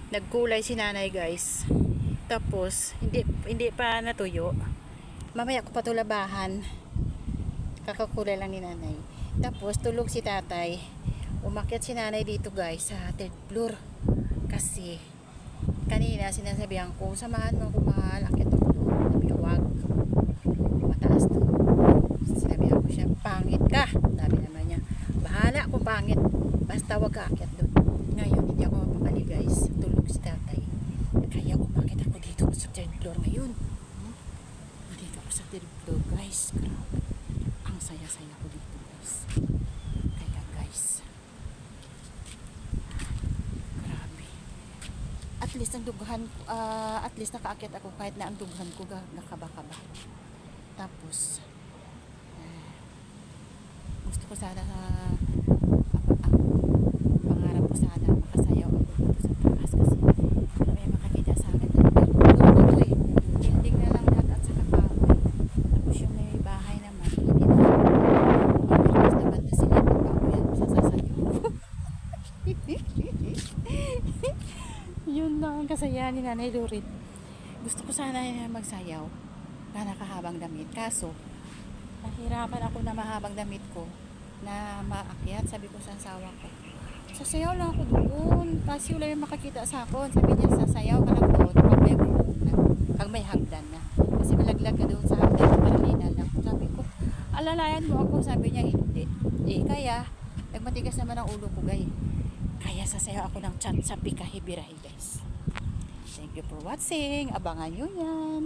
Nagkulay si nanay, guys. Tapos hindi pa natuyo. Mamaya ko patulabahan. Kakakulay lang ni nanay. Tapos tulog si tatay. Umakyat si nanay dito, guys, sa third floor. Kasi kanina sinasabihan ko, samahan mo ako, mahal, akyat ako doon. Sabi ko, wag, mataas to. Sinabihan ko siya, pangit ka. Sabi naman niya, bahala kung pangit, basta wag ka akyat doon. Ngayon hindi ako mapakali, guys. Tulog si tatay. Kaya umakit ako dito sa third floor ngayon. Dito ako sa third floor, guys. Grabe. Ang saya-saya ko dito, guys. Kaya, guys, grabe. At least ang dughan, at least nakaakyat ako kahit na ang dughan ko nakaba-kaba. Tapos, gusto ko sana pangarap ko sana makasayaw ako dito sa taas kasi may makakita sa akin na tuloy building na lang at sa kakaway. Tapos yung may bahay naman hindi na mabilis naman na sila bago yan sasasayaw. Yun lang ang kasayahan ni Nanay Dorit. Gusto ko sana magsayaw na nakahabang damit, kaso nahirapan ako na mahabang damit ko na maakyat. Sabi ko sa asawa ko, sasayaw lang ako doon kasi wala yung makakita sa akin. Sabi niya, sasayaw ka lang doon pag may bubong na, pag may hagdan na, kasi malaglag ka doon sa hagdan, parang lang. Sabi ko, alalayan mo ako. Sabi niya, hindi. Kaya nagmatigas naman ang ulo ko, guys. Kaya sasayaw ako ng chat sa Bikahe-Birahe, guys. Thank you for watching. Abangan nyo yan.